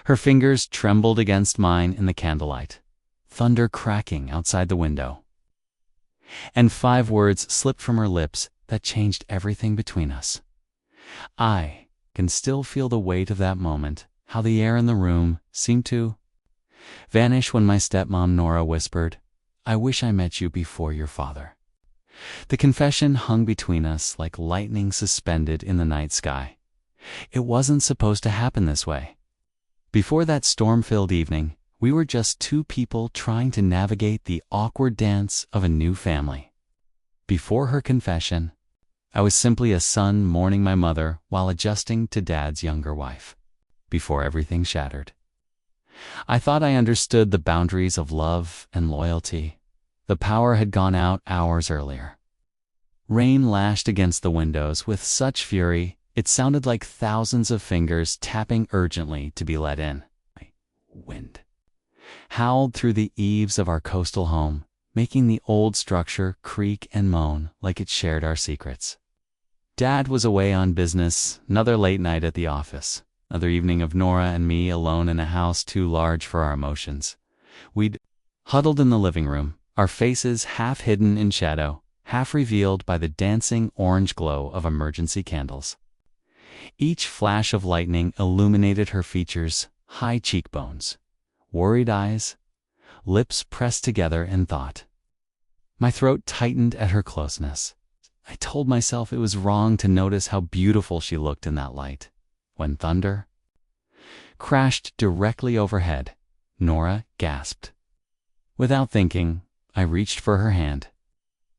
Her fingers trembled against mine in the candlelight, thunder cracking outside the window. And 5 words slipped from her lips that changed everything between us. I can still feel the weight of that moment, how the air in the room seemed to vanish when my stepmom Nora whispered, "I wish I met you before your father." The confession hung between us like lightning suspended in the night sky. It wasn't supposed to happen this way. Before that storm-filled evening, we were just 2 people trying to navigate the awkward dance of a new family. Before her confession, I was simply a son mourning my mother while adjusting to Dad's younger wife. Before everything shattered, I thought I understood the boundaries of love and loyalty. The power had gone out hours earlier. Rain lashed against the windows with such fury it sounded like thousands of fingers tapping urgently to be let in. Wind howled through the eaves of our coastal home, making the old structure creak and moan like it shared our secrets. Dad was away on business, another late night at the office, another evening of Nora and me alone in a house too large for our emotions. We'd huddled in the living room, our faces half hidden in shadow, half revealed by the dancing orange glow of emergency candles. Each flash of lightning illuminated her features, high cheekbones, worried eyes, lips pressed together in thought. My throat tightened at her closeness. I told myself it was wrong to notice how beautiful she looked in that light. When thunder crashed directly overhead, Nora gasped. Without thinking, I reached for her hand.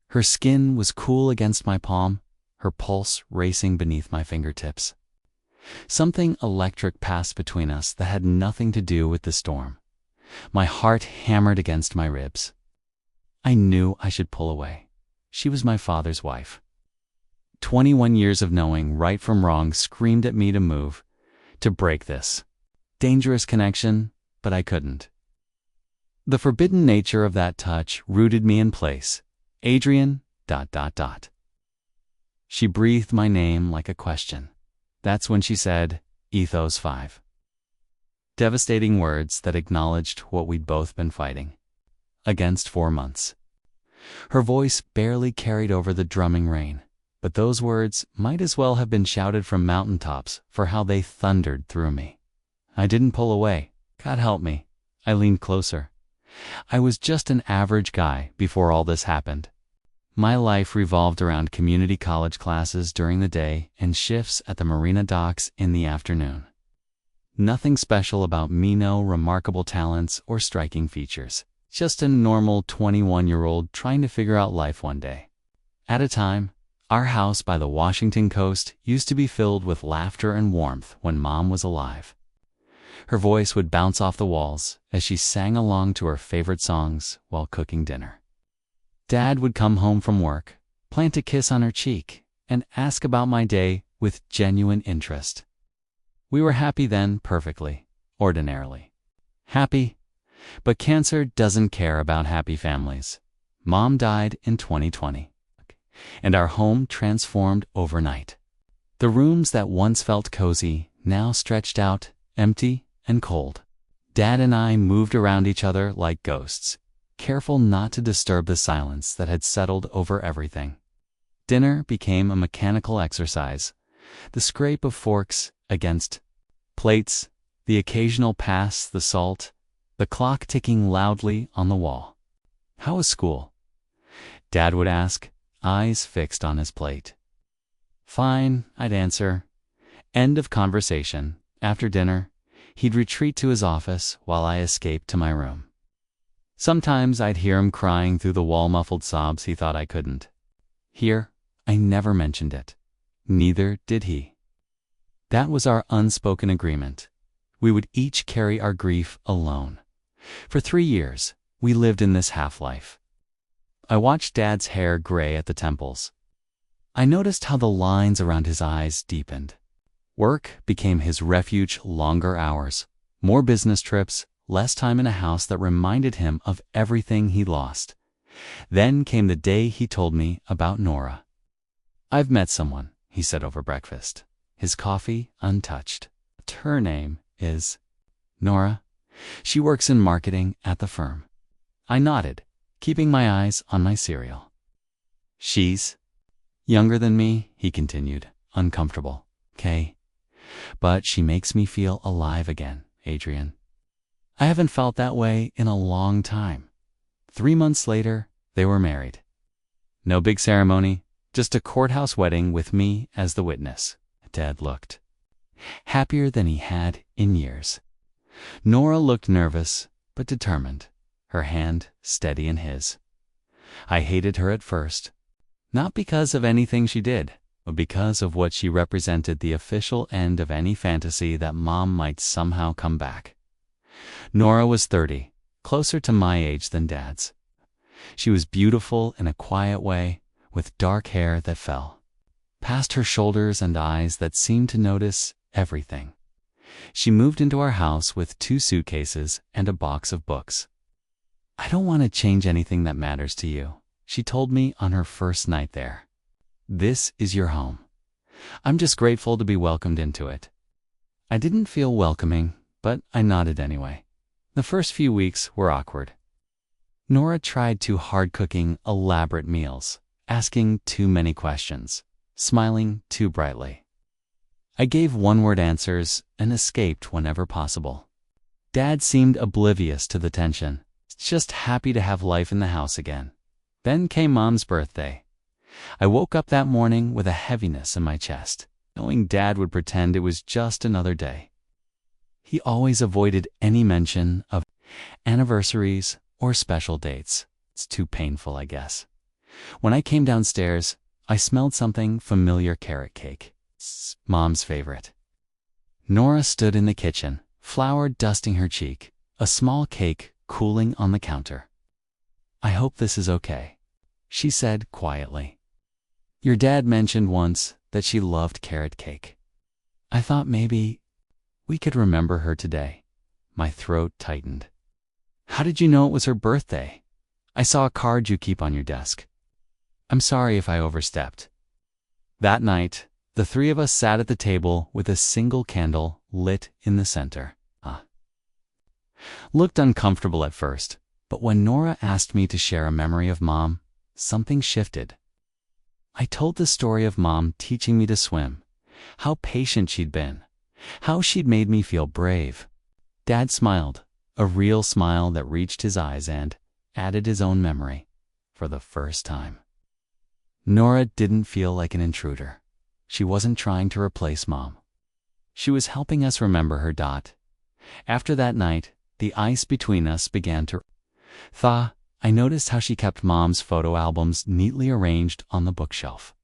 Her skin was cool against my palm, her pulse racing beneath my fingertips. Something electric passed between us that had nothing to do with the storm. My heart hammered against my ribs. I knew I should pull away. She was my father's wife. 21 years of knowing right from wrong screamed at me to move, to break this dangerous connection, but I couldn't. The forbidden nature of that touch rooted me in place. Adrian, ... She breathed my name like a question. That's when she said, Ethos 5. Devastating words that acknowledged what we'd both been fighting against for months. Her voice barely carried over the drumming rain, but those words might as well have been shouted from mountaintops for how they thundered through me. I didn't pull away. God help me. I leaned closer. I was just an average guy before all this happened. My life revolved around community college classes during the day and shifts at the marina docks in the afternoon. Nothing special about me, no remarkable talents or striking features. Just a normal 21-year-old trying to figure out life one day at a time. Our house by the Washington coast used to be filled with laughter and warmth when Mom was alive. Her voice would bounce off the walls as she sang along to her favorite songs while cooking dinner. Dad would come home from work, plant a kiss on her cheek, and ask about my day with genuine interest. We were happy then, perfectly, ordinarily. Happy, but cancer doesn't care about happy families. Mom died in 2020, and our home transformed overnight. The rooms that once felt cozy now stretched out, empty and cold. Dad and I moved around each other like ghosts, careful not to disturb the silence that had settled over everything. Dinner became a mechanical exercise, the scrape of forks against plates, the occasional pass, the salt, the clock ticking loudly on the wall. How was school? Dad would ask, eyes fixed on his plate. Fine, I'd answer. End of conversation. After dinner, he'd retreat to his office while I escaped to my room. Sometimes I'd hear him crying through the wall-muffled sobs he thought I couldn't. Here, I never mentioned it. Neither did he. That was our unspoken agreement. We would each carry our grief alone. For 3 years, we lived in this half-life. I watched Dad's hair gray at the temples. I noticed how the lines around his eyes deepened. Work became his refuge, longer hours, more business trips, less time in a house that reminded him of everything he lost. Then came the day he told me about Nora. I've met someone, he said over breakfast, his coffee untouched. Her name is Nora. She works in marketing at the firm. I nodded, keeping my eyes on my cereal. She's younger than me, he continued, uncomfortable. Okay. But she makes me feel alive again, Adrian. I haven't felt that way in a long time. 3 months later, they were married. No big ceremony, just a courthouse wedding with me as the witness. Dad looked happier than he had in years. Nora looked nervous, but determined, her hand steady in his. I hated her at first, not because of anything she did, but because of what she represented, the official end of any fantasy that Mom might somehow come back. Nora was 30, closer to my age than Dad's. She was beautiful in a quiet way, with dark hair that fell past her shoulders and eyes that seemed to notice everything. She moved into our house with 2 suitcases and a box of books. I don't want to change anything that matters to you, she told me on her first night there. This is your home. I'm just grateful to be welcomed into it. I didn't feel welcoming, but I nodded anyway. The first few weeks were awkward. Nora tried too hard, cooking elaborate meals, asking too many questions, smiling too brightly. I gave one-word answers and escaped whenever possible. Dad seemed oblivious to the tension, just happy to have life in the house again. Then came Mom's birthday. I woke up that morning with a heaviness in my chest, knowing Dad would pretend it was just another day. He always avoided any mention of anniversaries or special dates. It's too painful, I guess. When I came downstairs, I smelled something familiar: carrot cake. It's Mom's favorite. Nora stood in the kitchen, flour dusting her cheek, a small cake cooling on the counter. I hope this is okay, she said quietly. Your dad mentioned once that she loved carrot cake. I thought maybe we could remember her today. My throat tightened. How did you know it was her birthday? I saw a card you keep on your desk. I'm sorry if I overstepped. That night, the 3 of us sat at the table with a single candle lit in the center. Looked uncomfortable at first, but when Nora asked me to share a memory of Mom, something shifted. I told the story of Mom teaching me to swim, how patient she'd been, how she'd made me feel brave. Dad smiled, a real smile that reached his eyes, and added his own memory for the first time. Nora didn't feel like an intruder. She wasn't trying to replace Mom. She was helping us remember her. After that night, the ice between us began to thaw. I noticed how she kept Mom's photo albums neatly arranged on the bookshelf,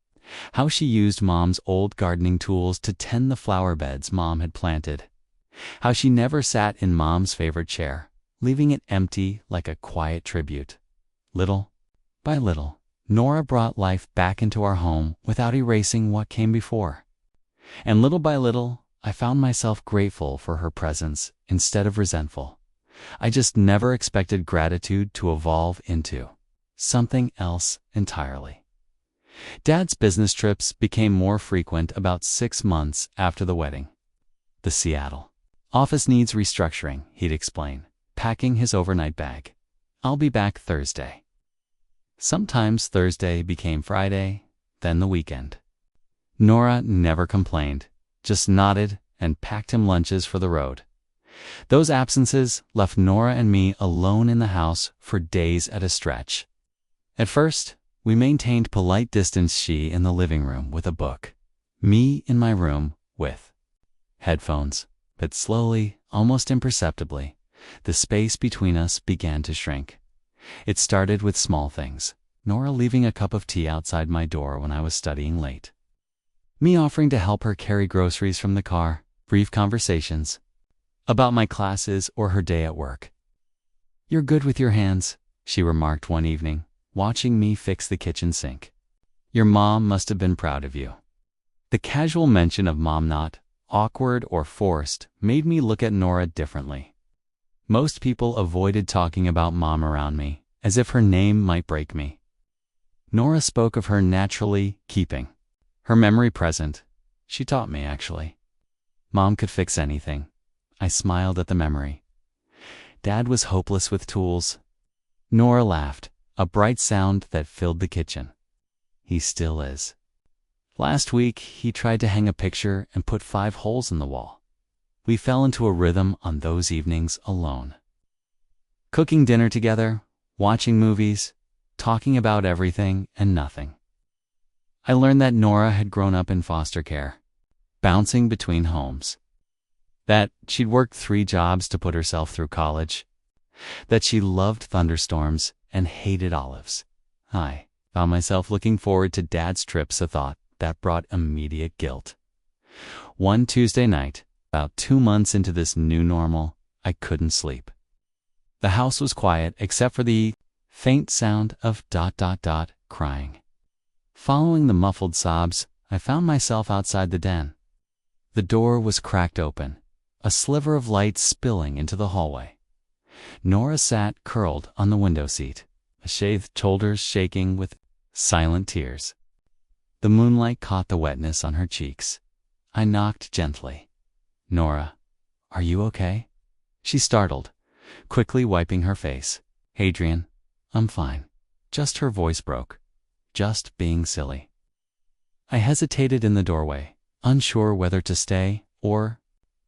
how she used Mom's old gardening tools to tend the flower beds Mom had planted, how she never sat in Mom's favorite chair, leaving it empty like a quiet tribute. Little by little, Nora brought life back into our home without erasing what came before. And little by little, I found myself grateful for her presence instead of resentful. I just never expected gratitude to evolve into something else entirely. Dad's business trips became more frequent about 6 months after the wedding. The Seattle office needs restructuring, he'd explain, packing his overnight bag. I'll be back Thursday. Sometimes Thursday became Friday, then the weekend. Nora never complained, just nodded and packed him lunches for the road. Those absences left Nora and me alone in the house for days at a stretch. At first, we maintained polite distance, she in the living room with a book, me in my room with headphones. But slowly, almost imperceptibly, the space between us began to shrink. It started with small things: Nora leaving a cup of tea outside my door when I was studying late, me offering to help her carry groceries from the car, brief conversations about my classes or her day at work. You're good with your hands, she remarked one evening, watching me fix the kitchen sink. Your mom must have been proud of you. The casual mention of Mom, not awkward or forced, made me look at Nora differently. Most people avoided talking about Mom around me, as if her name might break me. Nora spoke of her naturally, keeping her memory present. She taught me, actually. Mom could fix anything. I smiled at the memory. Dad was hopeless with tools. Nora laughed, a bright sound that filled the kitchen. He still is. Last week, he tried to hang a picture and put 5 holes in the wall. We fell into a rhythm on those evenings alone. Cooking dinner together, watching movies, talking about everything and nothing. I learned that Nora had grown up in foster care, bouncing between homes. That she'd worked 3 jobs to put herself through college. That she loved thunderstorms and hated olives. I found myself looking forward to Dad's trips, a thought that brought immediate guilt. One Tuesday night, about 2 months into this new normal, I couldn't sleep. The house was quiet except for the faint sound of ... crying. Following the muffled sobs, I found myself outside the den. The door was cracked open, a sliver of light spilling into the hallway. Nora sat curled on the window seat, her shaved shoulders shaking with silent tears. The moonlight caught the wetness on her cheeks. I knocked gently. "Nora, are you okay?" She startled, quickly wiping her face. "Hadrian, I'm fine." Just her voice broke. Just being silly. I hesitated in the doorway, unsure whether to stay or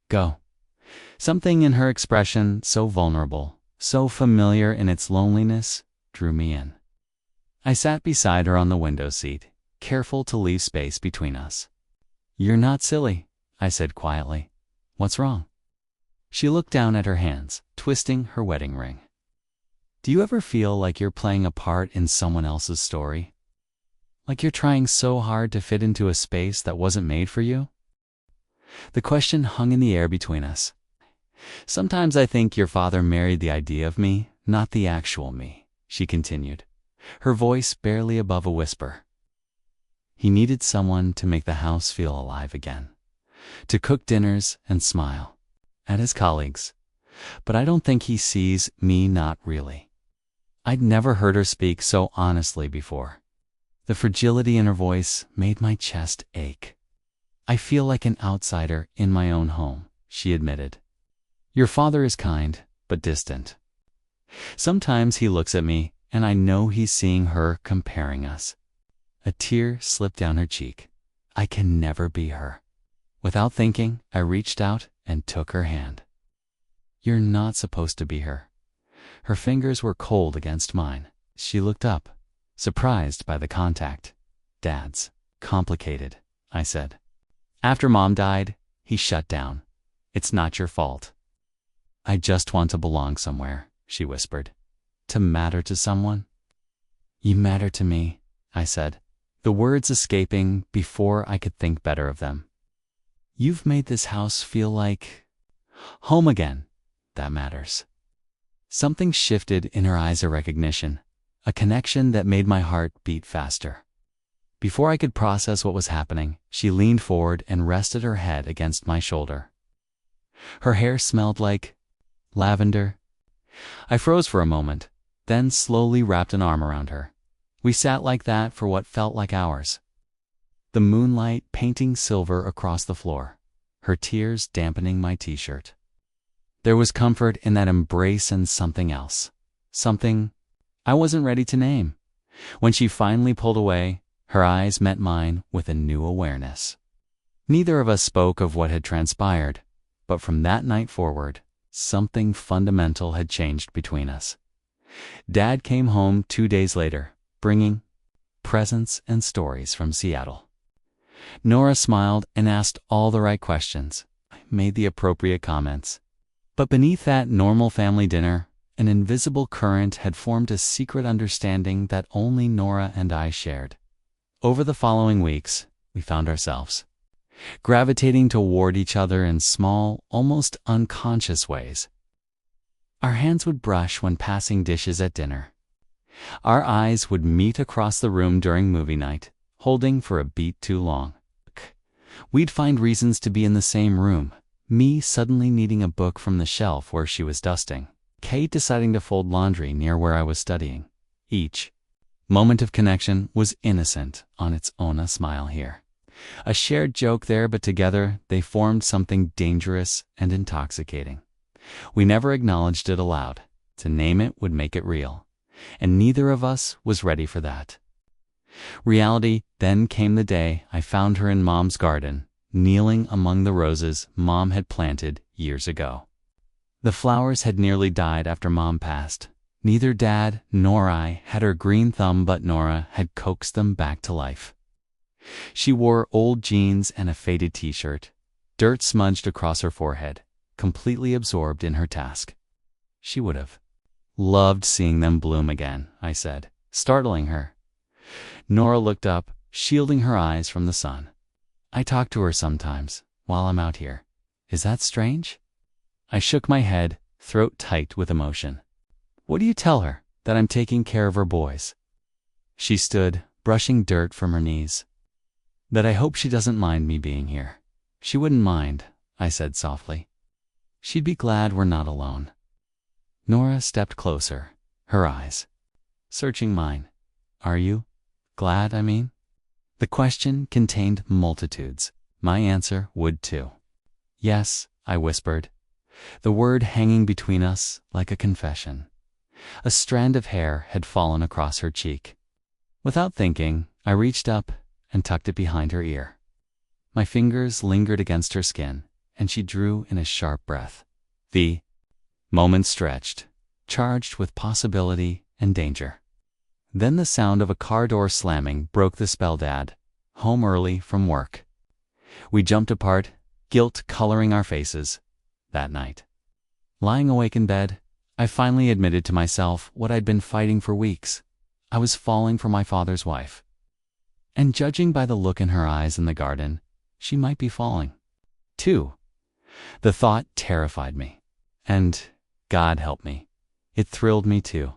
go. Something in her expression, so vulnerable, so familiar in its loneliness, drew me in. I sat beside her on the window seat, careful to leave space between us. "You're not silly," I said quietly. "What's wrong?" She looked down at her hands, twisting her wedding ring. "Do you ever feel like you're playing a part in someone else's story? Like you're trying so hard to fit into a space that wasn't made for you?" The question hung in the air between us. "Sometimes I think your father married the idea of me, not the actual me," she continued, her voice barely above a whisper. "He needed someone to make the house feel alive again, to cook dinners and smile at his colleagues. But I don't think he sees me, not really." I'd never heard her speak so honestly before. The fragility in her voice made my chest ache. "I feel like an outsider in my own home," she admitted. "Your father is kind, but distant. Sometimes he looks at me, and I know he's seeing her, comparing us." A tear slipped down her cheek. "I can never be her." Without thinking, I reached out and took her hand. "You're not supposed to be her." Her fingers were cold against mine. She looked up, surprised by the contact. "Dad's complicated," I said. "After Mom died, he shut down. It's not your fault." "I just want to belong somewhere," she whispered. "To matter to someone." "You matter to me," I said, the words escaping before I could think better of them. "You've made this house feel like home again. That matters." Something shifted in her eyes of recognition, a connection that made my heart beat faster. Before I could process what was happening, she leaned forward and rested her head against my shoulder. Her hair smelled like lavender. I froze for a moment, then slowly wrapped an arm around her. We sat like that for what felt like hours. The moonlight painting silver across the floor, her tears dampening my t-shirt. There was comfort in that embrace and something else. Something I wasn't ready to name. When she finally pulled away, her eyes met mine with a new awareness. Neither of us spoke of what had transpired, but from that night forward, something fundamental had changed between us. Dad came home 2 days later, bringing presents and stories from Seattle. Nora smiled and asked all the right questions. I made the appropriate comments. But beneath that normal family dinner, an invisible current had formed a secret understanding that only Nora and I shared. Over the following weeks, we found ourselves gravitating toward each other in small, almost unconscious ways. Our hands would brush when passing dishes at dinner. Our eyes would meet across the room during movie night, holding for a beat too long. We'd find reasons to be in the same room, me suddenly needing a book from the shelf where she was dusting, Kate deciding to fold laundry near where I was studying. Each moment of connection was innocent on its own, a smile here, A shared joke there, but together they formed something dangerous and intoxicating. We never acknowledged it aloud. To name it would make it real, and neither of us was ready for that. Reality then came the day I found her in Mom's garden, kneeling among the roses Mom had planted years ago. The flowers had nearly died after Mom passed. Neither Dad nor I had her green thumb, but Nora had coaxed them back to life. She wore old jeans and a faded t-shirt, dirt smudged across her forehead, completely absorbed in her task. She would have loved seeing them bloom again, I said, startling her. Nora looked up, shielding her eyes from the sun. I talk to her sometimes, while I'm out here. Is that strange? I shook my head, throat tight with emotion. What do you tell her? That I'm taking care of her boys? She stood, brushing dirt from her knees. That I hope she doesn't mind me being here. She wouldn't mind, I said softly. She'd be glad we're not alone. Nora stepped closer, her eyes searching mine. Are you glad, I mean? The question contained multitudes. My answer would too. Yes, I whispered, the word hanging between us like a confession. A strand of hair had fallen across her cheek. Without thinking, I reached up and tucked it behind her ear. My fingers lingered against her skin, and she drew in a sharp breath. The moment stretched, charged with possibility and danger. Then the sound of a car door slamming broke the spell. Dad, home early from work. We jumped apart, guilt coloring our faces. That night, lying awake in bed, I finally admitted to myself what I'd been fighting for weeks. I was falling for my father's wife. And judging by the look in her eyes in the garden, she might be falling, too. The thought terrified me. And, God help me, it thrilled me too.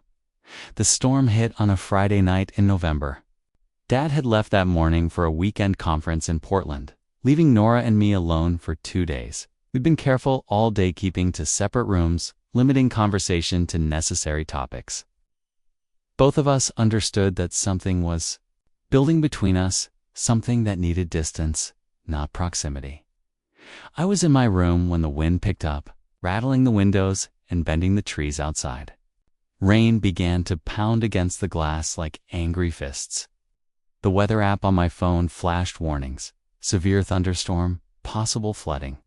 The storm hit on a Friday night in November. Dad had left that morning for a weekend conference in Portland, leaving Nora and me alone for 2 days. We'd been careful all day, keeping to separate rooms, limiting conversation to necessary topics. Both of us understood that something was building between us, something that needed distance, not proximity. I was in my room when the wind picked up, rattling the windows and bending the trees outside. Rain began to pound against the glass like angry fists. The weather app on my phone flashed warnings: severe thunderstorm, possible flooding.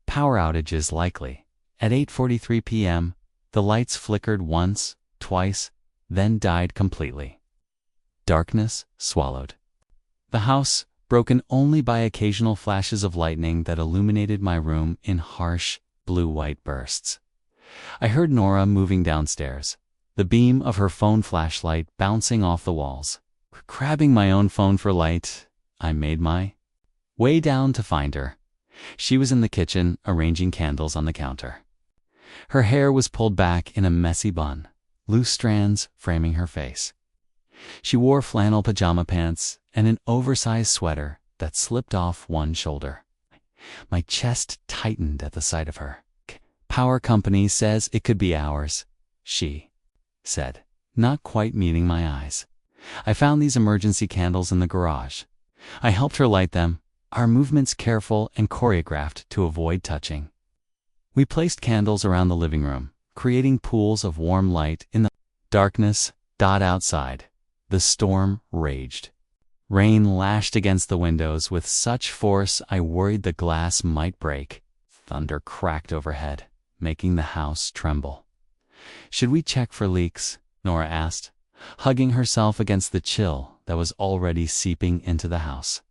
Power outages likely. At 8:43 p.m., the lights flickered once, twice, then died completely. Darkness swallowed the house, broken only by occasional flashes of lightning that illuminated my room in harsh, blue-white bursts. I heard Nora moving downstairs, the beam of her phone flashlight bouncing off the walls. Grabbing my own phone for light, I made my way down to find her. She was in the kitchen, arranging candles on the counter. Her hair was pulled back in a messy bun, loose strands framing her face. She wore flannel pajama pants and an oversized sweater that slipped off one shoulder. My chest tightened at the sight of her. Power company says it could be hours, she said, not quite meeting my eyes. I found these emergency candles in the garage. I helped her light them, our movements careful and choreographed to avoid touching. We placed candles around the living room, creating pools of warm light in the darkness. Outside, the storm raged. Rain lashed against the windows with such force I worried the glass might break. Thunder cracked overhead, making the house tremble. Should we check for leaks? Nora asked, hugging herself against the chill that was already seeping into the house.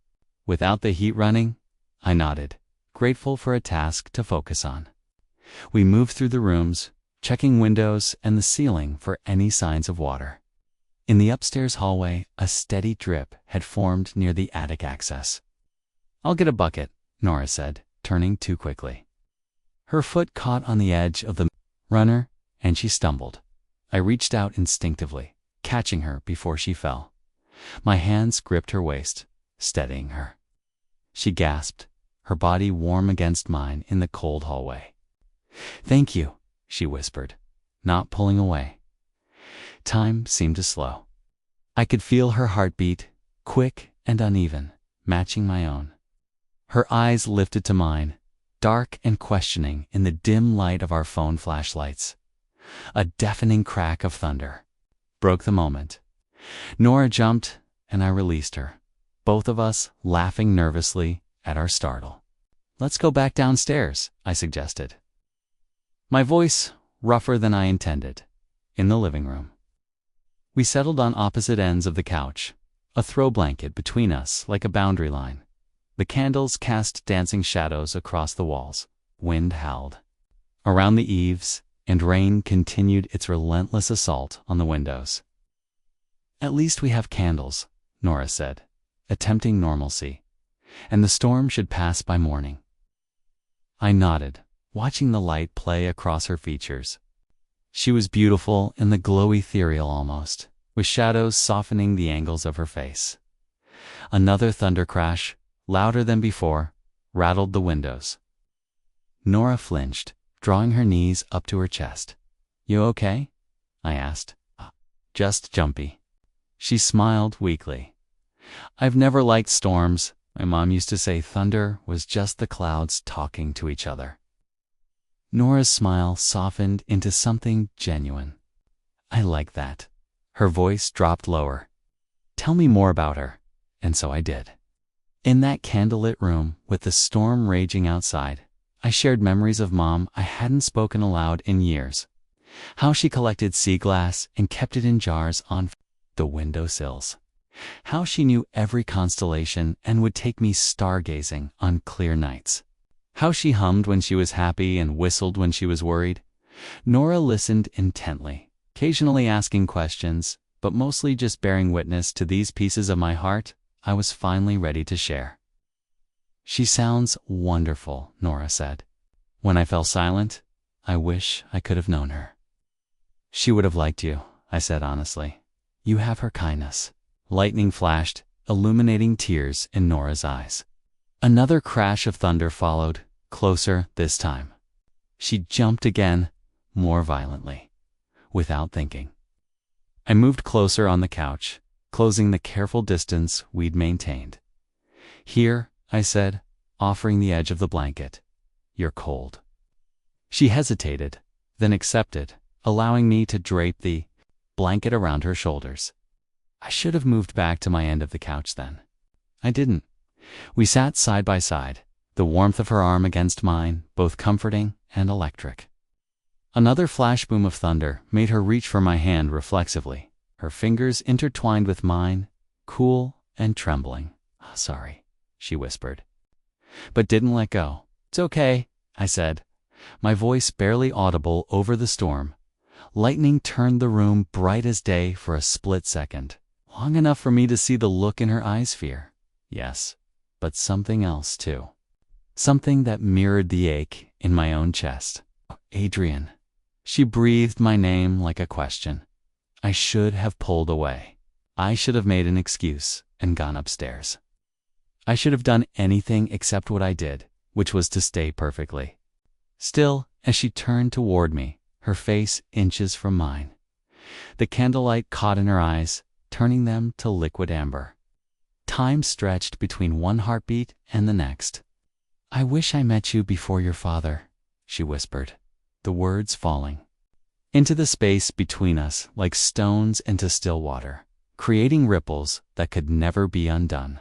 Without the heat running? I nodded, grateful for a task to focus on. We moved through the rooms, checking windows and the ceiling for any signs of water. In the upstairs hallway, a steady drip had formed near the attic access. I'll get a bucket, Nora said, turning too quickly. Her foot caught on the edge of the runner, and she stumbled. I reached out instinctively, catching her before she fell. My hands gripped her waist, steadying her. She gasped, her body warm against mine in the cold hallway. Thank you, she whispered, not pulling away. Time seemed to slow. I could feel her heartbeat, quick and uneven, matching my own. Her eyes lifted to mine, dark and questioning in the dim light of our phone flashlights. A deafening crack of thunder broke the moment. Nora jumped, and I released her, both of us laughing nervously at our startle. "Let's go back downstairs," I suggested. My voice rougher than I intended, in the living room. We settled on opposite ends of the couch, a throw blanket between us like a boundary line. The candles cast dancing shadows across the walls. Wind howled around the eaves, and rain continued its relentless assault on the windows. "At least we have candles," Nora said, attempting normalcy, "and the storm should pass by morning." I nodded, watching the light play across her features. She was beautiful in the glowy ethereal almost, with shadows softening the angles of her face. Another thunder crash, louder than before, rattled the windows. Nora flinched, drawing her knees up to her chest. "You okay?" I asked. "Just jumpy." She smiled weakly. "I've never liked storms. My mom used to say thunder was just the clouds talking to each other." Nora's smile softened into something genuine. "I like that." Her voice dropped lower. "Tell me more about her." And so I did. In that candlelit room, with the storm raging outside, I shared memories of Mom I hadn't spoken aloud in years. How she collected sea glass and kept it in jars on the windowsills. How she knew every constellation and would take me stargazing on clear nights. How she hummed when she was happy and whistled when she was worried. Nora listened intently, occasionally asking questions, but mostly just bearing witness to these pieces of my heart I was finally ready to share. "She sounds wonderful," Nora said. When I fell silent, I wish I could have known her. "She would have liked you," I said honestly. "You have her kindness." Lightning flashed, illuminating tears in Nora's eyes. Another crash of thunder followed, closer this time. She jumped again, more violently, without thinking. I moved closer on the couch, closing the careful distance we'd maintained. "Here," I said, offering the edge of the blanket. "You're cold." She hesitated, then accepted, allowing me to drape the blanket around her shoulders. I should have moved back to my end of the couch then. I didn't. We sat side by side, the warmth of her arm against mine, both comforting and electric. Another flash boom of thunder made her reach for my hand reflexively, her fingers intertwined with mine, cool and trembling. "Sorry," she whispered, but didn't let go. "It's okay," I said, my voice barely audible over the storm. Lightning turned the room bright as day for a split second, long enough for me to see the look in her eyes. Fear, yes, but something else too. Something that mirrored the ache in my own chest. "Adrian." She breathed my name like a question. I should have pulled away. I should have made an excuse and gone upstairs. I should have done anything except what I did, which was to stay perfectly still as she turned toward me, her face inches from mine. The candlelight caught in her eyes, turning them to liquid amber. Time stretched between one heartbeat and the next. "I wish I met you before your father," she whispered, the words falling into the space between us like stones into still water, creating ripples that could never be undone.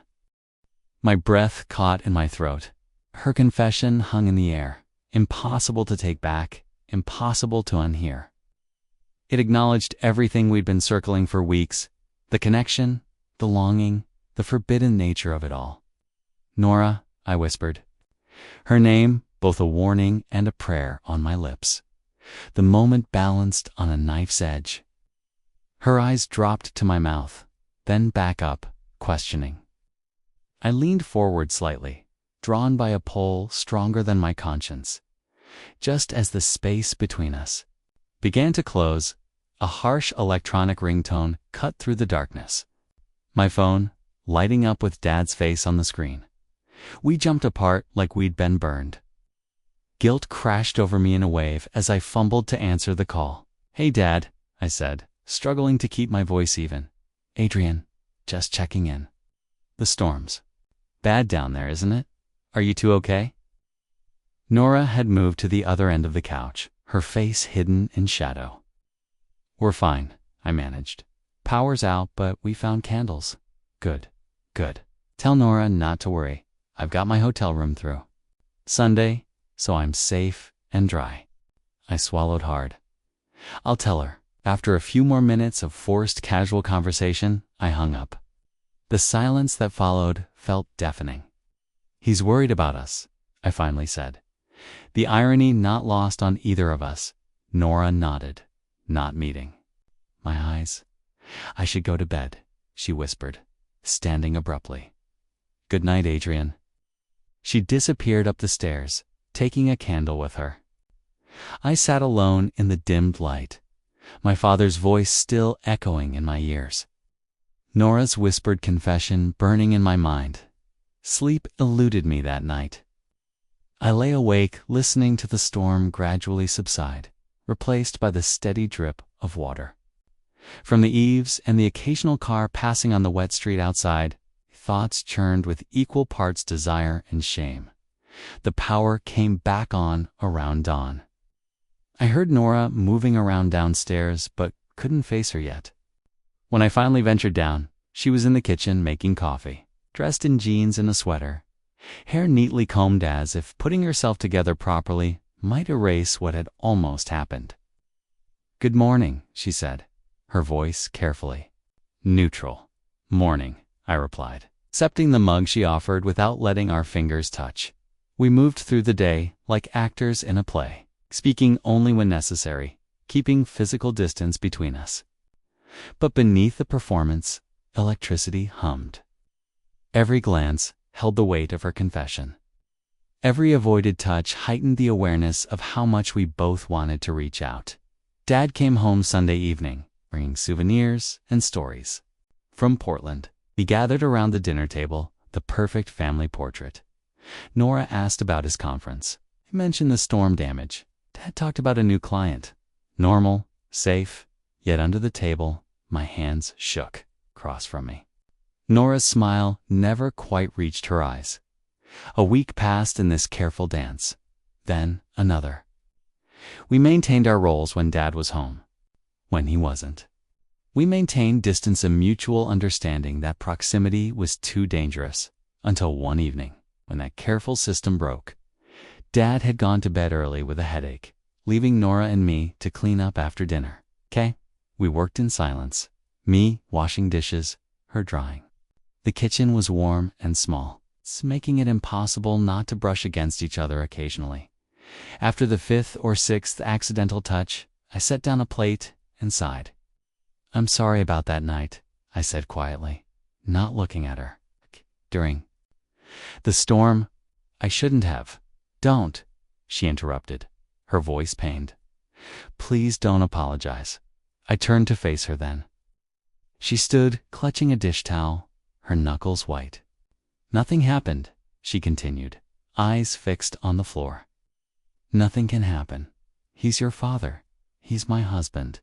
My breath caught in my throat. Her confession hung in the air, impossible to take back, impossible to unhear. It acknowledged everything we'd been circling for weeks, the connection, the longing, the forbidden nature of it all. "Nora," I whispered. Her name, both a warning and a prayer on my lips. The moment balanced on a knife's edge. Her eyes dropped to my mouth, then back up, questioning. I leaned forward slightly, drawn by a pull stronger than my conscience. Just as the space between us began to close, a harsh electronic ringtone cut through the darkness. My phone, lighting up with Dad's face on the screen. We jumped apart like we'd been burned. Guilt crashed over me in a wave as I fumbled to answer the call. "Hey, Dad," I said, struggling to keep my voice even. "Adrian, just checking in." The storms bad down there, isn't it? Are you two okay? Nora had moved to the other end of the couch, her face hidden in shadow. We're fine, I managed. Power's out, but we found candles. Good, good. Tell Nora not to worry. I've got my hotel room through Sunday, so I'm safe and dry. I swallowed hard. I'll tell her. After a few more minutes of forced casual conversation, I hung up. The silence that followed felt deafening. He's worried about us, I finally said. The irony not lost on either of us. Nora nodded, not meeting. My eyes. I should go to bed, she whispered, standing abruptly. Good night, Adrian. She disappeared up the stairs, taking a candle with her. I sat alone in the dimmed light, my father's voice still echoing in my ears. Nora's whispered confession burning in my mind. Sleep eluded me that night. I lay awake listening to the storm gradually subside, replaced by the steady drip of water. From the eaves and the occasional car passing on the wet street outside, thoughts churned with equal parts desire and shame. The power came back on around dawn. I heard Nora moving around downstairs, but couldn't face her yet. When I finally ventured down, she was in the kitchen making coffee, dressed in jeans and a sweater, hair neatly combed as if putting herself together properly might erase what had almost happened. Good morning, she said, her voice carefully. Neutral. Morning, I replied, accepting the mug she offered without letting our fingers touch. We moved through the day like actors in a play, speaking only when necessary, keeping physical distance between us. But beneath the performance, electricity hummed. Every glance held the weight of her confession. Every avoided touch heightened the awareness of how much we both wanted to reach out. Dad came home Sunday evening, bringing souvenirs and stories. From Portland, we gathered around the dinner table, the perfect family portrait. Nora asked about his conference. He mentioned the storm damage. Dad talked about a new client. Normal, safe, yet under the table, my hands shook, across from me. Nora's smile never quite reached her eyes. A week passed in this careful dance. Then another. We maintained our roles when Dad was home. When he wasn't. We maintained distance and mutual understanding that proximity was too dangerous, until one evening, when that careful system broke. Dad had gone to bed early with a headache, leaving Nora and me to clean up after dinner. We worked in silence, me washing dishes, her drying. The kitchen was warm and small, making it impossible not to brush against each other occasionally. After the fifth or sixth accidental touch, I set down a plate and sighed. I'm sorry about that night, I said quietly, not looking at her. During the storm, I shouldn't have. Don't, she interrupted, her voice pained. Please don't apologize. I turned to face her then. She stood, clutching a dish towel, her knuckles white. Nothing happened, she continued, eyes fixed on the floor. Nothing can happen. He's your father. He's my husband.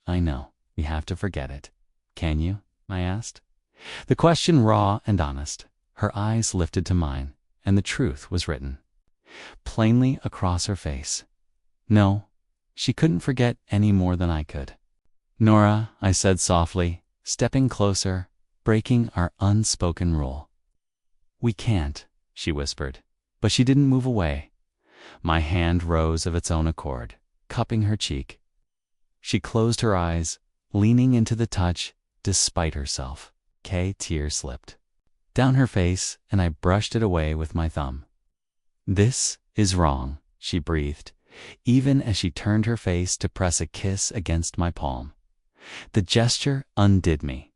I know, we have to forget it. Can you? I asked. The question raw and honest. Her eyes lifted to mine, and the truth was written plainly across her face. No, she couldn't forget any more than I could. Nora, I said softly, stepping closer, breaking our unspoken rule. We can't, she whispered, but she didn't move away. My hand rose of its own accord, cupping her cheek. She closed her eyes, leaning into the touch, despite herself. Tears slipped down her face, and I brushed it away with my thumb. This is wrong, she breathed, even as she turned her face to press a kiss against my palm. The gesture undid me.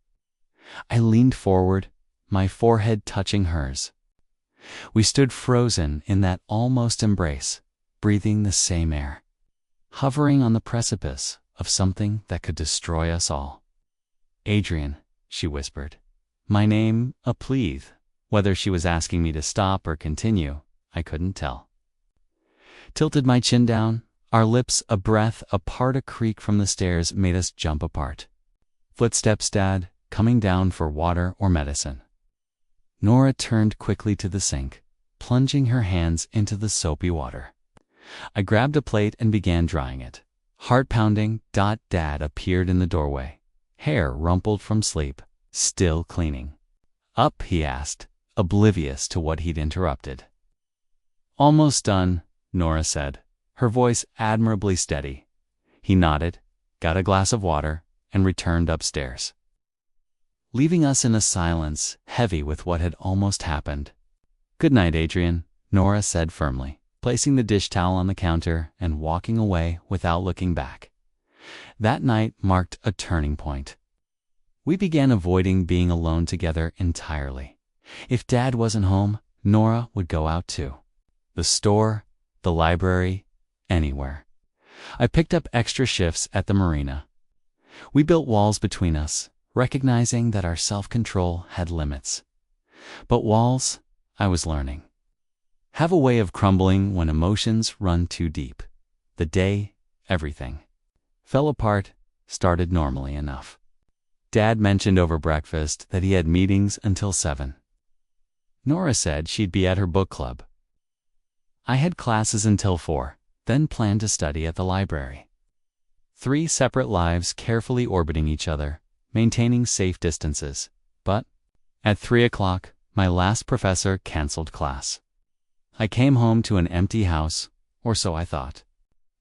I leaned forward, my forehead touching hers. We stood frozen in that almost embrace, breathing the same air, hovering on the precipice of something that could destroy us all. Adrian, she whispered. My name, a plea. Whether she was asking me to stop or continue, I couldn't tell. Tilted my chin down, our lips a breath apart. A creak from the stairs made us jump apart. Footsteps, Dad, coming down for water or medicine. Nora turned quickly to the sink, plunging her hands into the soapy water. I grabbed a plate and began drying it. Heart pounding. Dad appeared in the doorway, hair rumpled from sleep, still cleaning. Up, he asked, oblivious to what he'd interrupted. Almost done, Nora said, her voice admirably steady. He nodded, got a glass of water, and returned upstairs, leaving us in a silence heavy with what had almost happened. "Good night, Adrian," Nora said firmly, placing the dish towel on the counter and walking away without looking back. That night marked a turning point. We began avoiding being alone together entirely. If Dad wasn't home, Nora would go out too. The store, the library, anywhere. I picked up extra shifts at the marina. We built walls between us, recognizing that our self-control had limits. But walls, I was learning, have a way of crumbling when emotions run too deep. The day everything fell apart started normally enough. Dad mentioned over breakfast that he had meetings until 7. Nora said she'd be at her book club. I had classes until 4, then planned to study at the library. 3 separate lives carefully orbiting each other, maintaining safe distances. But at 3 o'clock, my last professor canceled class. I came home to an empty house, or so I thought.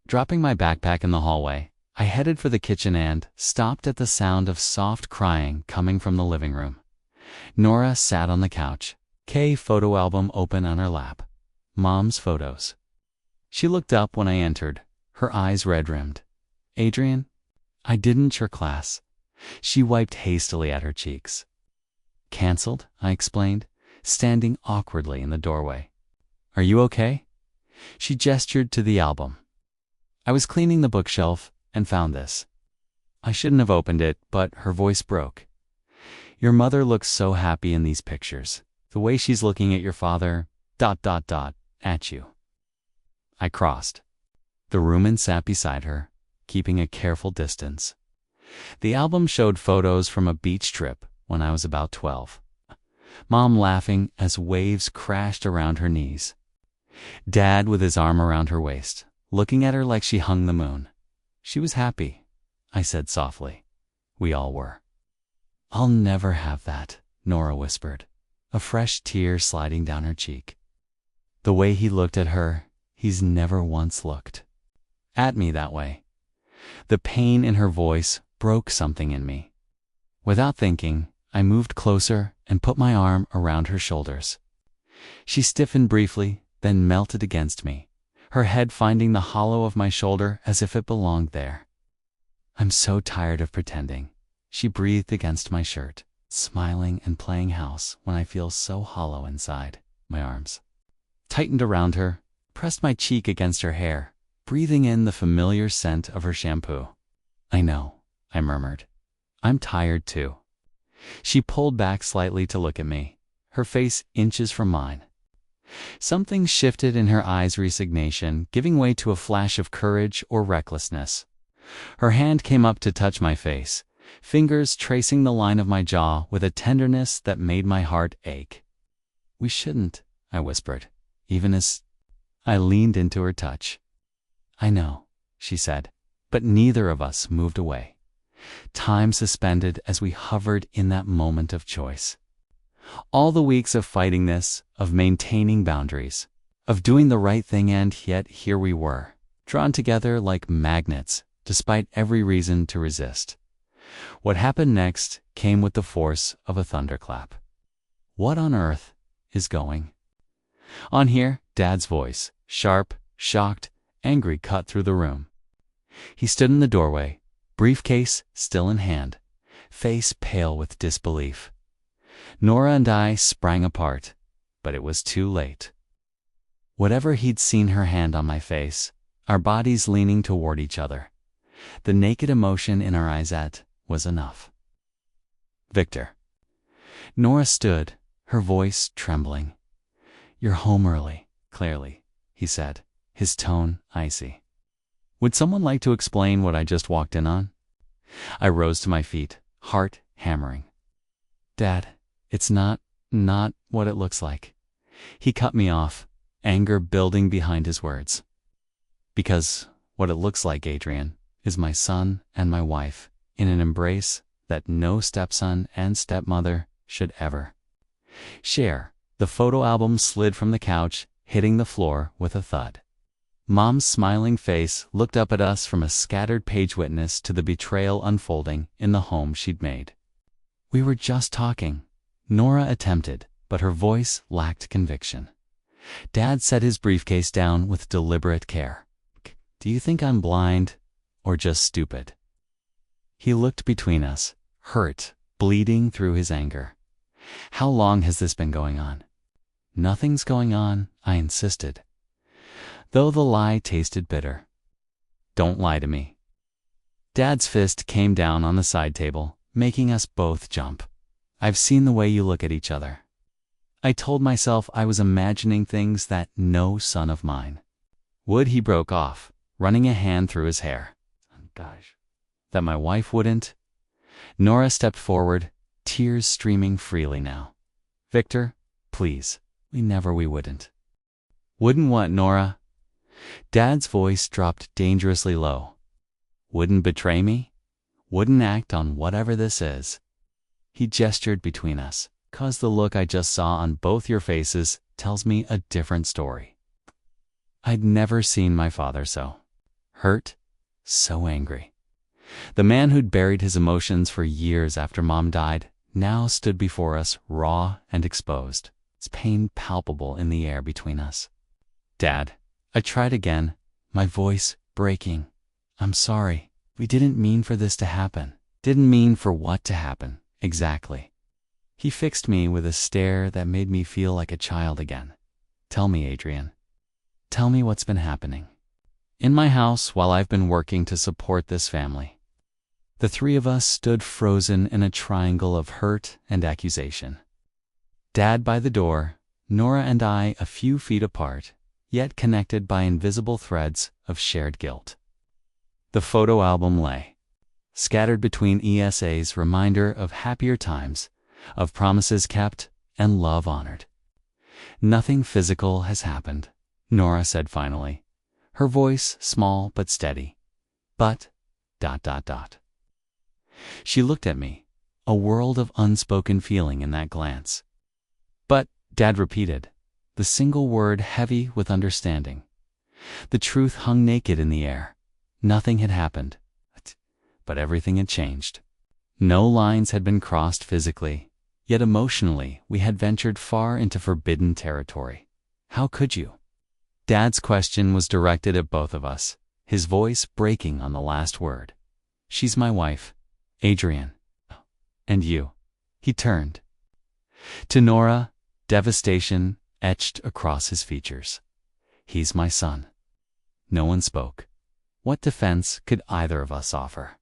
Dropping my backpack in the hallway, I headed for the kitchen and stopped at the sound of soft crying coming from the living room. Nora sat on the couch, photo album open on her lap. Mom's photos. She looked up when I entered, her eyes red-rimmed. "Adrian?" "I didn't your class." She wiped hastily at her cheeks. "Canceled?" I explained, standing awkwardly in the doorway. "Are you okay?" She gestured to the album. I was cleaning the bookshelf and found this. I shouldn't have opened it, but her voice broke. "Your mother looks so happy in these pictures. The way she's looking at your father, at you." I crossed the room and sat beside her, keeping a careful distance. The album showed photos from a beach trip when I was about 12. Mom laughing as waves crashed around her knees. Dad with his arm around her waist, looking at her like she hung the moon. She was happy, I said softly. We all were. "I'll never have that," Nora whispered, a fresh tear sliding down her cheek. The way he looked at her, he's never once looked at me that way. The pain in her voice broke something in me. Without thinking, I moved closer and put my arm around her shoulders. She stiffened briefly, then melted against me, her head finding the hollow of my shoulder as if it belonged there. "I'm so tired of pretending," she breathed against my shirt, smiling and playing house when I feel so hollow inside. My arms tightened around her, pressed my cheek against her hair, breathing in the familiar scent of her shampoo. "I know," I murmured. "I'm tired too." She pulled back slightly to look at me, her face inches from mine. Something shifted in her eyes' resignation, giving way to a flash of courage or recklessness. Her hand came up to touch my face, fingers tracing the line of my jaw with a tenderness that made my heart ache. "We shouldn't," I whispered, even as I leaned into her touch. "I know," she said, but neither of us moved away. Time suspended as we hovered in that moment of choice. All the weeks of fighting this, of maintaining boundaries, of doing the right thing, and yet here we were, drawn together like magnets, despite every reason to resist. What happened next came with the force of a thunderclap. "What on earth is going on here?" Dad's voice, sharp, shocked, angry, cut through the room. He stood in the doorway, briefcase still in hand, face pale with disbelief. Nora and I sprang apart, but it was too late. Whatever he'd seen her hand on my face, our bodies leaning toward each other, the naked emotion in our eyes was enough. "Victor." Nora stood, her voice trembling. "You're home early, clearly," he said, his tone icy. "Would someone like to explain what I just walked in on?" I rose to my feet, heart hammering. "Dad, it's not what it looks like. He cut me off, anger building behind his words. Because what it looks like, Adrian, is my son and my wife in an embrace that no stepson and stepmother should ever share. The photo album slid from the couch, hitting the floor with a thud. Mom's smiling face looked up at us from a scattered page witness to the betrayal unfolding in the home she'd made. We were just talking, Nora attempted, but her voice lacked conviction. Dad set his briefcase down with deliberate care. Do you think I'm blind or just stupid? He looked between us, hurt, bleeding through his anger. How long has this been going on? Nothing's going on, I insisted, though the lie tasted bitter. Don't lie to me. Dad's fist came down on the side table, making us both jump. I've seen the way you look at each other. I told myself I was imagining things that no son of mine would. He broke off, running a hand through his hair. Gosh, that my wife wouldn't? Nora stepped forward, tears streaming freely now. Victor, please, we wouldn't. Wouldn't what, Nora? Dad's voice dropped dangerously low. Wouldn't betray me? Wouldn't act on whatever this is? He gestured between us, 'cause the look I just saw on both your faces tells me a different story. I'd never seen my father so hurt, so angry. The man who'd buried his emotions for years after Mom died now stood before us raw and exposed, its pain palpable in the air between us. Dad, I tried again, my voice breaking. I'm sorry. We didn't mean for this to happen. Didn't mean for what to happen, exactly. He fixed me with a stare that made me feel like a child again. Tell me, Adrian. Tell me what's been happening in my house while I've been working to support this family. The three of us stood frozen in a triangle of hurt and accusation. Dad by the door, Nora and I a few feet apart, yet connected by invisible threads of shared guilt. The photo album lay, scattered between ESA's reminder of happier times, of promises kept and love honored. Nothing physical has happened, Nora said finally, her voice small but steady. But, ... She looked at me, a world of unspoken feeling in that glance. But, Dad repeated, the single word heavy with understanding. The truth hung naked in the air. Nothing had happened, but everything had changed. No lines had been crossed physically, yet emotionally we had ventured far into forbidden territory. How could you? Dad's question was directed at both of us, his voice breaking on the last word. She's my wife, Adrian. And you? He turned. To Nora, devastation etched across his features. He's my son. No one spoke. What defense could either of us offer?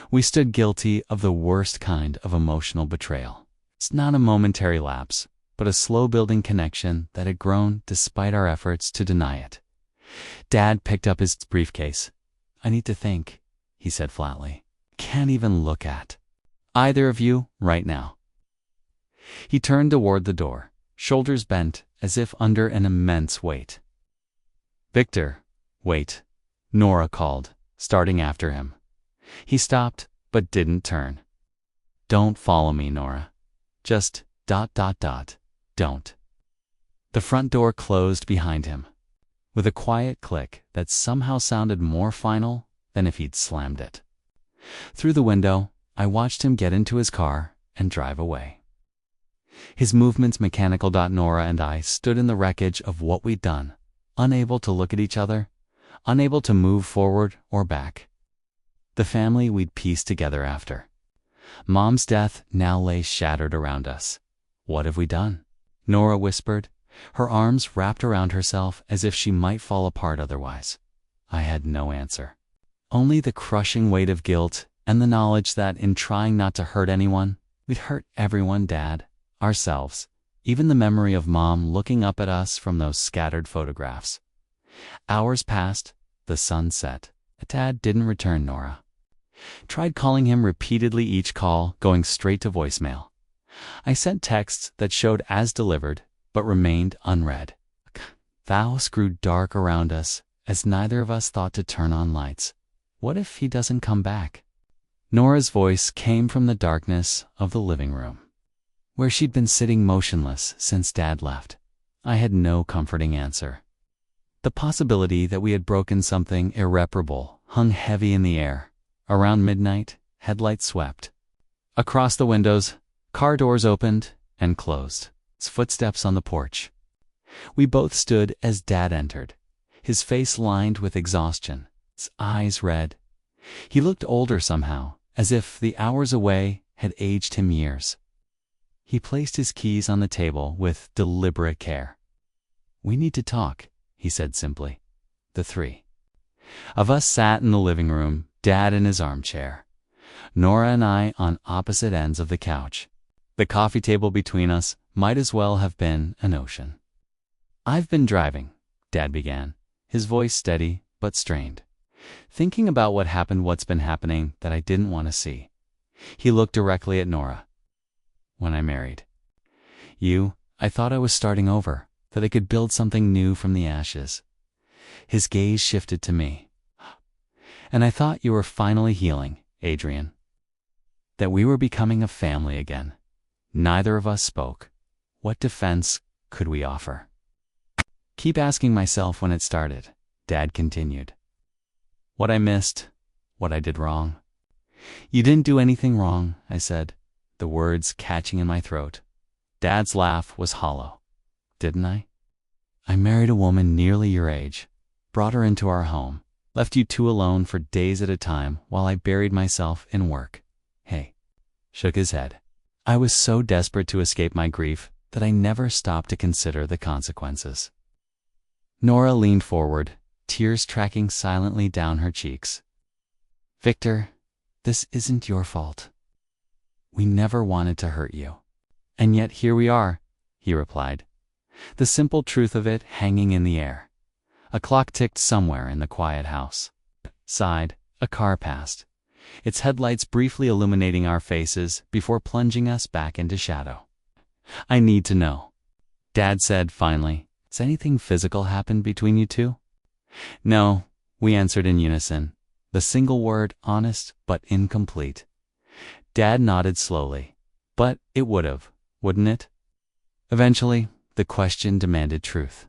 We stood guilty of the worst kind of emotional betrayal. It's not a momentary lapse, but a slow-building connection that had grown despite our efforts to deny it. Dad picked up his briefcase. I need to think, he said flatly. Can't even look at either of you right now. He turned toward the door, shoulders bent as if under an immense weight. Victor, wait, Nora called, starting after him. He stopped, but didn't turn. Don't follow me, Nora. Just ... don't. The front door closed behind him, with a quiet click that somehow sounded more final than if he'd slammed it. Through the window, I watched him get into his car and drive away. His movements mechanical. Nora and I stood in the wreckage of what we'd done, unable to look at each other, unable to move forward or back. The family we'd pieced together after. Mom's death now lay shattered around us. What have we done? Nora whispered, her arms wrapped around herself as if she might fall apart otherwise. I had no answer. Only the crushing weight of guilt and the knowledge that in trying not to hurt anyone, we'd hurt everyone, Dad, ourselves, even the memory of Mom looking up at us from those scattered photographs. Hours passed, the sun set. Dad didn't return, Nora. Tried calling him repeatedly, each call going straight to voicemail. I sent texts that showed as delivered, but remained unread. The house grew dark around us as neither of us thought to turn on lights. What if he doesn't come back? Nora's voice came from the darkness of the living room, where she'd been sitting motionless since Dad left. I had no comforting answer. The possibility that we had broken something irreparable hung heavy in the air. Around midnight, headlights swept. Across the windows, car doors opened and closed. Footsteps on the porch. We both stood as Dad entered, his face lined with exhaustion, his eyes red. He looked older somehow, as if the hours away had aged him years. He placed his keys on the table with deliberate care. "We need to talk," he said simply. The three of us sat in the living room, Dad in his armchair, Nora and I on opposite ends of the couch. The coffee table between us might as well have been an ocean. "I've been driving," Dad began, his voice steady but strained, "thinking about what's been happening that I didn't want to see." He looked directly at Nora. "When I married you, I thought I was starting over, that I could build something new from the ashes." His gaze shifted to me. "And I thought you were finally healing, Adrian. That we were becoming a family again." Neither of us spoke. What defense could we offer? "Keep asking myself when it started," Dad continued. "What I missed, what I did wrong." "You didn't do anything wrong," I said, the words catching in my throat. Dad's laugh was hollow. "Didn't I? I married a woman nearly your age, brought her into our home, left you two alone for days at a time while I buried myself in work." Hey, shook his head. "I was so desperate to escape my grief that I never stopped to consider the consequences." Nora leaned forward, tears tracking silently down her cheeks. "Victor, this isn't your fault. We never wanted to hurt you. And yet here we are," he replied, the simple truth of it hanging in the air. A clock ticked somewhere in the quiet house. Outside, a car passed, its headlights briefly illuminating our faces before plunging us back into shadow. "I need to know," Dad said finally. "Has anything physical happened between you two?" "No," we answered in unison, the single word honest but incomplete. Dad nodded slowly. "But it would have, wouldn't it?" Eventually, the question demanded truth.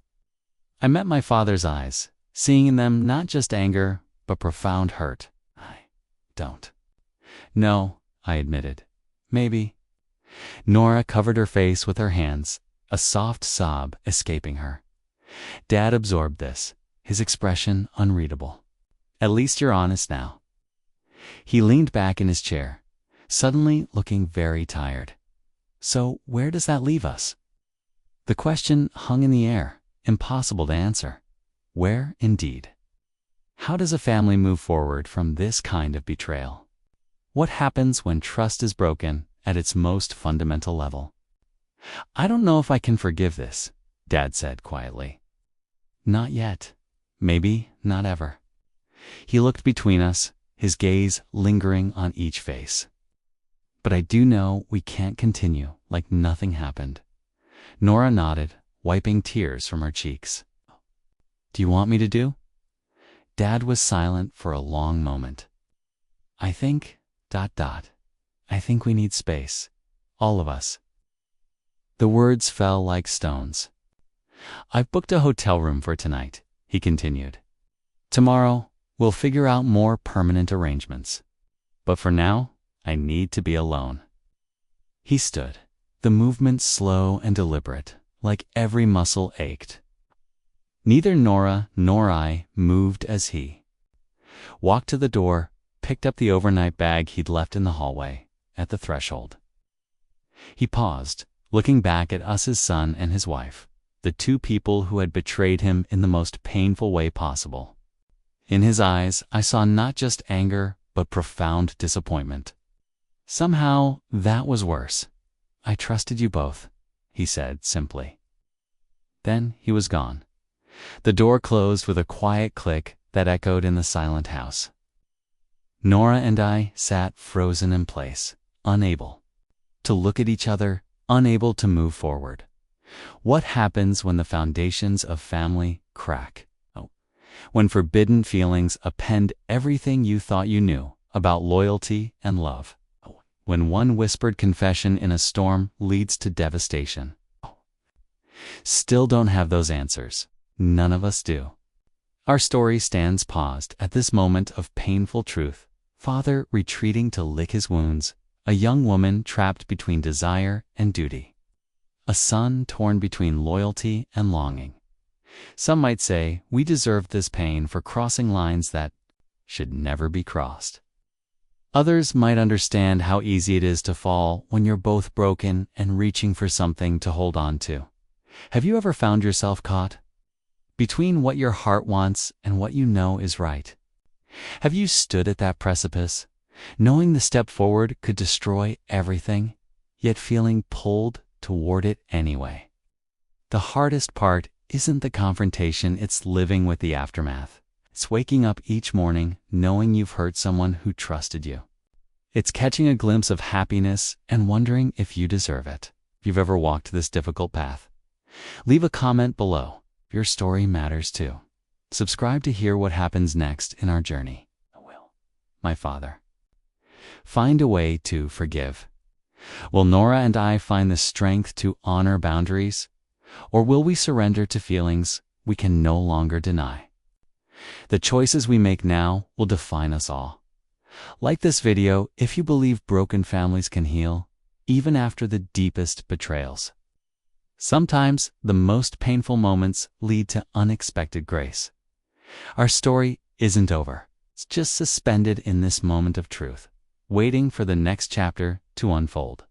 I met my father's eyes, seeing in them not just anger, but profound hurt. "I don't know," I admitted. "Maybe." Nora covered her face with her hands, a soft sob escaping her. Dad absorbed this, his expression unreadable. "At least you're honest now." He leaned back in his chair, suddenly looking very tired. "So where does that leave us?" The question hung in the air, impossible to answer. Where, indeed? How does a family move forward from this kind of betrayal? What happens when trust is broken at its most fundamental level? "I don't know if I can forgive this," Dad said quietly. "Not yet. Maybe not ever." He looked between us, his gaze lingering on each face. "But I do know we can't continue like nothing happened." Nora nodded, wiping tears from her cheeks. "Do you want me to do?" Dad was silent for a long moment. I think we need space. All of us." The words fell like stones. "I've booked a hotel room for tonight," he continued. "Tomorrow, we'll figure out more permanent arrangements. But for now, I need to be alone." He stood, the movement slow and deliberate, like every muscle ached. Neither Nora nor I moved as he walked to the door, picked up the overnight bag he'd left in the hallway, at the threshold. He paused, looking back at us, his son and his wife, the two people who had betrayed him in the most painful way possible. In his eyes, I saw not just anger, but profound disappointment. "Somehow, that was worse. I trusted you both," he said simply. Then he was gone. The door closed with a quiet click that echoed in the silent house. Nora and I sat frozen in place, unable to look at each other, unable to move forward. What happens when the foundations of family crack? When forbidden feelings append everything you thought you knew about loyalty and love. When one whispered confession in a storm leads to devastation. Still don't have those answers. None of us do. Our story stands paused at this moment of painful truth. Father retreating to lick his wounds. A young woman trapped between desire and duty. A son torn between loyalty and longing. Some might say we deserved this pain for crossing lines that should never be crossed. Others might understand how easy it is to fall when you're both broken and reaching for something to hold on to. Have you ever found yourself caught between what your heart wants and what you know is right? Have you stood at that precipice, knowing the step forward could destroy everything, yet feeling pulled toward it anyway? The hardest part isn't the confrontation, it's living with the aftermath. It's waking up each morning knowing you've hurt someone who trusted you. It's catching a glimpse of happiness and wondering if you deserve it. If you've ever walked this difficult path, leave a comment below. Your story matters too. Subscribe to hear what happens next in our journey. My father. Find a way to forgive. Will Nora and I find the strength to honor boundaries? Or will we surrender to feelings we can no longer deny? The choices we make now will define us all. Like this video if you believe broken families can heal, even after the deepest betrayals. Sometimes the most painful moments lead to unexpected grace. Our story isn't over. It's just suspended in this moment of truth, waiting for the next chapter to unfold.